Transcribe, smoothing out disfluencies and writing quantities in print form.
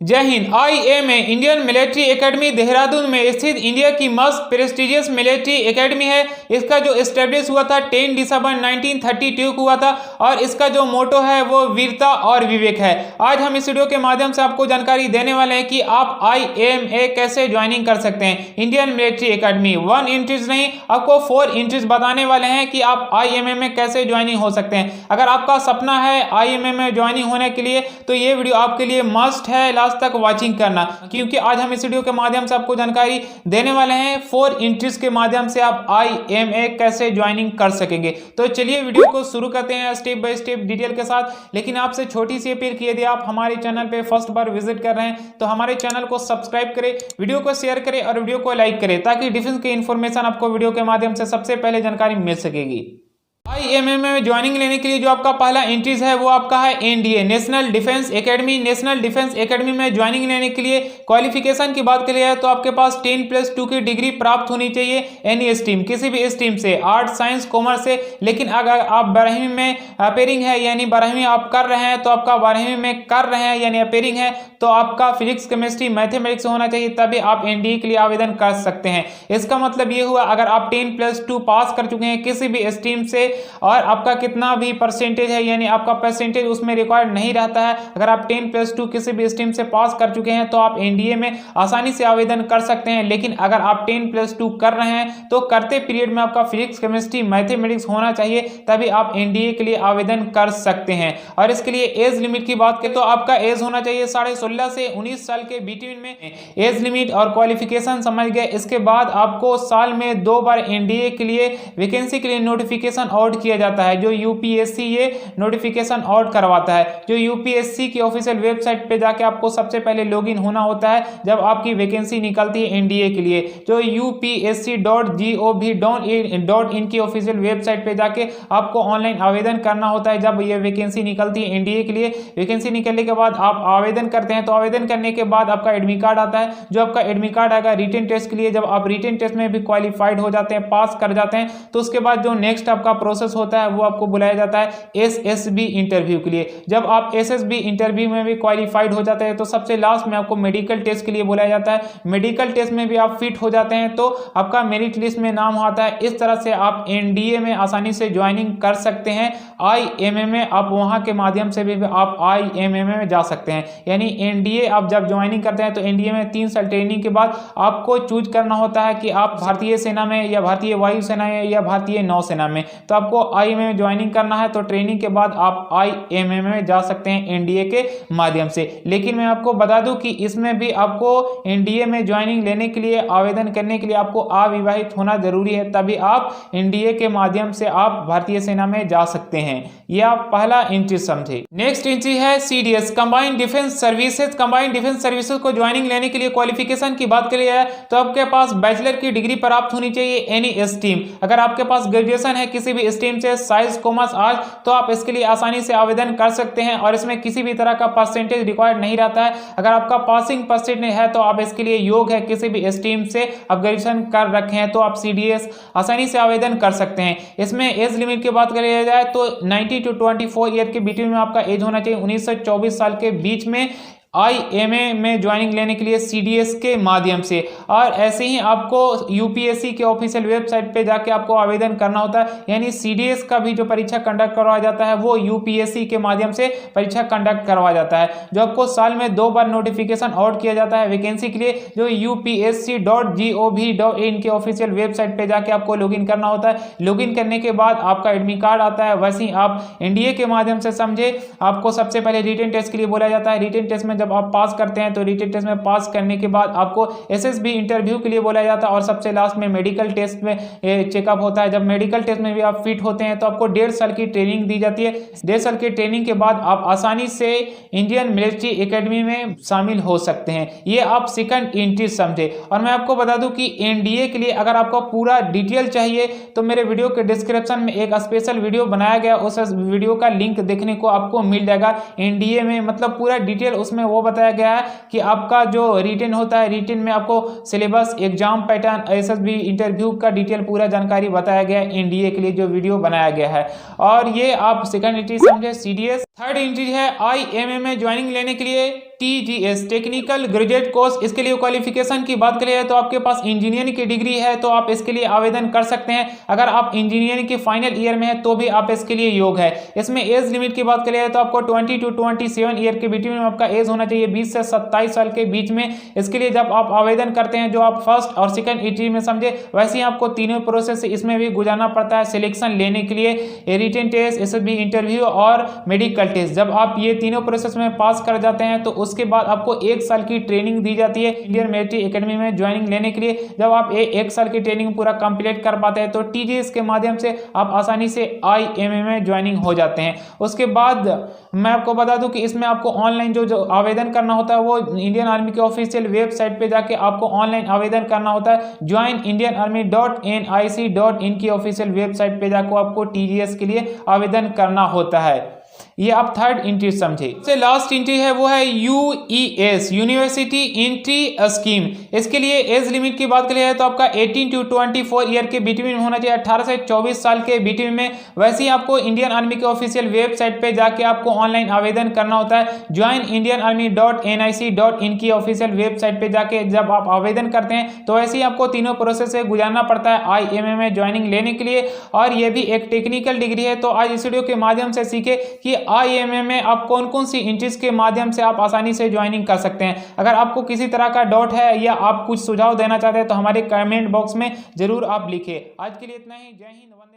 जय Hind. IMA Indian military academy Dehradun में स्थित इंडिया की मस्ट प्रेस्टिजियस मिलिट्री एकेडमी है। इसका जो एस्टेब्लिश हुआ था 10 दिसंबर 1932 को हुआ था और इसका जो मोटो है वो वीरता और विवेक है। आज हम इस वीडियो के माध्यम से आपको जानकारी देने वाले हैं कि आप IMA कैसे ज्वाइनिंग कर सकते हैं इंडियन मिलिट्री एकेडमी। 1 इंट्रीज नहीं, आपको 4 इंट्रीज बताने वाले हैं कि आप IMA में कैसे ज्वाइनिंग हो सकते हैं। अगर आपका सपना है IMA में ज्वाइनिंग होने के लिए तो ये वीडियो आपके लिए मस्ट है, तक वाचिंग करना, क्योंकि आज हम इस वीडियो के माध्यम से आपको जानकारी देने वाले हैं 4 इंट्रीज के माध्यम से आप IMA कैसे ज्वाइनिंग कर सकेंगे। तो चलिए वीडियो को शुरू करते हैं स्टेप बाय स्टेप डिटेल के साथ। लेकिन आपसे छोटी सी अपील कि यदि आप हमारे चैनल पे फर्स्ट बार विजिट कर रहे हैं तो हमारे चैनल को सब्सक्राइब करें, वीडियो को शेयर करें और वीडियो को लाइक करें, ताकि डिफेंस की इंफॉर्मेशन आपको वीडियो के माध्यम से सबसे पहले जानकारी मिल सकेगी। IMA में ज्वाइनिंग लेने के लिए जो आपका पहला एंट्रीज है वो आपका है NDA national defence academy. National defence academy में ज्वाइनिंग लेने के लिए क्वालिफिकेशन की बात करिए तो आपके पास 10+2 की डिग्री प्राप्त होनी चाहिए एनी स्ट्रीम, किसी भी स्ट्रीम से, आर्ट साइंस कॉमर्स से। लेकिन अगर आप 12वीं में अपेयरिंग है यानी 12वीं आप कर रहे हैं तो आपका 12वीं में कर रहे हैं यानी अपेयरिंग है तो आपका फिजिक्स केमिस्ट्री मैथमेटिक्स होना चाहिए, तभी आप NDA के लिए आवेदन कर सकते हैं। इसका मतलब ये हुआ अगर आप 10+2 पास कर चुके हैं किसी भी स्ट्रीम से और आपका कितना भी परसेंटेज है यानी आपका परसेंटेज उसमें रिक्वायर्ड नहीं रहता है, अगर आप 10+2 किसी भी स्ट्रीम से पास कर चुके हैं तो आप NDA में आसानी से आवेदन कर सकते हैं। लेकिन अगर आप 10+2 कर रहे हैं तो करते पीरियड में आपका फिजिक्स केमिस्ट्री मैथमेटिक्स होना चाहिए, तभी आप NDA के लिए आवेदन कर सकते हैं। और इसके लिए एज लिमिट की बात करें तो आपका एज होना चाहिए 16.5 से 19 साल के बीटवीन में। एज लिमिट और क्वालिफिकेशन समझ गए। इसके बाद आपको साल में 2 बार NDA के लिए वैकेंसी के लिए नोटिफिकेशन आउट किया जाता है, जो UPSC ये नोटिफिकेशन आउट करवाता है। जो UPSC की ऑफिशियल वेबसाइट पे जाके आपको सबसे पहले लॉगिन होना होता है जब आपकी वैकेंसी निकलती है NDA के लिए। जो upsc.gov.in की ऑफिशियल वेबसाइट पे जाके आपको ऑनलाइन आवेदन करना होता है जब ये वैकेंसी निकलती है NDA के लिए। वैकेंसी निकलने के बाद आप आवेदन करते हैं तो आवेदन करने के बाद आपका एडमिट कार्ड आता है। जो आपका एडमिट कार्ड आएगा रिटन टेस्ट के लिए, जब आप रिटन टेस्ट में भी क्वालिफाइड हो जाते हैं, पास कर जाते हैं, तो उसके बाद जो नेक्स्ट आपका प्रोसेस होता है वो आपको बुलाया जाता है SSB इंटरव्यू के लिए। जब आप SSB इंटरव्यू में भी क्वालिफाइड हो जाते हैं तो सबसे लास्ट में आपको मेडिकल टेस्ट के लिए बुलाया जाता है। मेडिकल टेस्ट में भी आप फिट हो जाते हैं तो आपका मेरिट लिस्ट में नाम आता है। इस तरह से आप NDA में आसानी से ज्वाइनिंग कर सकते हैं। IMA में आप वहां के माध्यम से भी आप IMA में जा सकते हैं। यानी NDA आप जब ज्वाइनिंग करते हैं तो NDA में 3 साल ट्रेनिंग के बाद आपको चूज करना होता है कि आप भारतीय सेना में या भारतीय वायुसेना में या भारतीय नौसेना में। तो आपको IMA में ज्वाइनिंग करना है तो ट्रेनिंग के बाद आप IMA में जा सकते हैं NDA के माध्यम से। लेकिन मैं आपको बता दूं कि इसमें भी आपको NDA में ज्वाइनिंग लेने के लिए, आवेदन करने के लिए आपको अविवाहित होना जरूरी है, तभी आप NDA के माध्यम से आप भारतीय सेना में जा सकते हैं। यह आप पहला एंट्री समझे। नेक्स्ट एंट्री है CDS combined defence services. Combined defence services को ज्वाइनिंग लेने के लिए क्वालिफिकेशन की बात करी जाए तो आपके पास बैचलर की डिग्री प्राप्त होनी चाहिए एनी स्ट्रीम। अगर आपके पास ग्रेजुएशन है किसी भी स्ट्रीम से, साइंस कॉमर्स आर्ट, तो आप इसके लिए आसानी से आवेदन कर सकते हैं और इसमें किसी भी तरह का परसेंटेज रिक्वायर्ड नहीं रहता है। अगर आपका पासिंग परसेंटेज है तो आप इसके लिए योग्य है, किसी भी स्ट्रीम से आप ग्रेजुएशन कर रखे हैं तो आप CDS आसानी से आवेदन कर सकते हैं। इसमें एज लिमिट की बात करी जाए तो 19 to 24 ईयर के बीच में आपका एज होना चाहिए, 19 से 24 साल के बीच में IMA में ज्वाइनिंग लेने के लिए CDS के माध्यम से। और ऐसे ही आपको UPSC के ऑफिशियल वेबसाइट पे जाके आपको आवेदन करना होता है। यानी CDS का भी जो परीक्षा कंडक्ट करवाया जाता है वो UPSC के माध्यम से परीक्षा कंडक्ट करवाया जाता है। जो आपको साल में 2 बार नोटिफिकेशन आउट किया जाता है वैकेंसी के लिए। जो upsc.gov.in के ऑफिशियल वेबसाइट पे जाके आपको लॉगिन करना होता है। लॉगिन करने के बाद आपका एडमिट कार्ड आता है। वैसे ही आप NDA के माध्यम से समझे, आपको सबसे पहले रिटन टेस्ट के लिए बोला जाता है। रिटन टेस्ट में जब आप पास करते हैं तो रिटन टेस्ट में पास करने के बाद आपको SSB इंटरव्यू के लिए बोला जाता है और सबसे लास्ट में मेडिकल टेस्ट में चेकअप होता है। जब मेडिकल टेस्ट में भी आप फिट होते हैं तो आपको 1.5 साल की ट्रेनिंग दी जाती है। 1.5 साल की ट्रेनिंग के बाद आप आसानी से इंडियन मिलिट्री एकेडमी में शामिल हो सकते हैं। ये आप सेकंड एंट्री समझे। और मैं आपको बता दूं कि NDA के लिए अगर आपको पूरा डिटेल चाहिए तो मेरे वीडियो के डिस्क्रिप्शन में एक स्पेशल वीडियो बनाया गया, उस वीडियो का लिंक देखने को आपको मिल जाएगा। NDA में मतलब पूरा डिटेल उसमें वो बताया गया है कि आपका जो रिटन होता है, रिटन में आपको syllabus, exam pattern, SSB interview का डिटेल पूरा जानकारी बताया गया है NDA के लिए जो वीडियो बनाया गया है। और ये आप सेकंड एंट्री समझे CDS। थर्ड एंट्री है IMA में ज्वाइनिंग लेने के लिए TGS टेक्निकल ग्रेजुएट कोर्स। इसके लिए क्वालिफिकेशन की बात करें तो आपके पास इंजीनियरिंग की डिग्री है तो आप इसके लिए आवेदन कर सकते हैं। अगर आप इंजीनियरिंग के फाइनल ईयर में है तो भी आप इसके लिए योग्य है। इसमें एज लिमिट की बात करें तो आपको 20 to 27 ईयर के बिटवीन में आपका एज होना चाहिए, 20 से 27 साल के बीच में। इसके लिए जब आप आवेदन करते हैं, जो आप फर्स्ट और सेकंड ईटी में समझे, वैसे ही आपको तीनों प्रोसेस से इसमें भी गुजारना पड़ता है सिलेक्शन लेने के लिए। रिटन टेस्ट, एसएसबी इंटरव्यू और मेडिकल टेस्ट। जब आप ये तीनों प्रोसेस में पास कर जाते हैं तो उसके बाद आपको 1 साल की ट्रेनिंग दी जाती है इंडियन मिलिट्री एकेडमी में ज्वाइनिंग लेने के लिए। जब आप 1 साल की ट्रेनिंग पूरा कंप्लीट कर पाते हैं तो टीजीएस के माध्यम से आप आसानी से आईएमए में ज्वाइनिंग हो जाते हैं। उसके बाद मैं आपको बता दूं कि इसमें आपको ऑनलाइन जो आवेदन करना होता है वो इंडियन आर्मी के ऑफिशियल वेबसाइट पे जाके आपको ऑनलाइन आवेदन करना होता है। joinindianarmy.nic.in की ऑफिशियल वेबसाइट पे जाकर आपको टीजीएस के लिए आवेदन करना होता है। ये आप थर्ड एंट्री समझे। सबसे लास्ट एंट्री है वो है यूईएस, यूनिवर्सिटी एंट्री स्कीम। इसके लिए एज लिमिट की बात करें तो आपका 18 to 24 ईयर के बिटवीन में होना चाहिए, 18 से 24 साल के बिटवीन में। वैसे ही आपको इंडियन आर्मी के ऑफिशियल वेबसाइट पे जाके आपको ऑनलाइन आवेदन करना होता है। joinindianarmy.nic.in की ऑफिशियल वेबसाइट पे जाके जब आप आवेदन करते हैं तो ऐसे ही आपको तीनों प्रोसेस से गुजारना पड़ता है आईएमए में ज्वाइनिंग लेने के लिए। और ये भी एक टेक्निकल डिग्री है। तो आज इस वीडियो के माध्यम से सीखे कि आईएमए में आप कौन कौन सी एंट्रीज के माध्यम से आप आसानी से ज्वाइनिंग कर सकते हैं। अगर आपको किसी तरह का डाउट है या आप कुछ सुझाव देना चाहते हैं तो हमारे कमेंट बॉक्स में जरूर आप लिखिए। आज के लिए इतना ही। जय हिंद, वंदे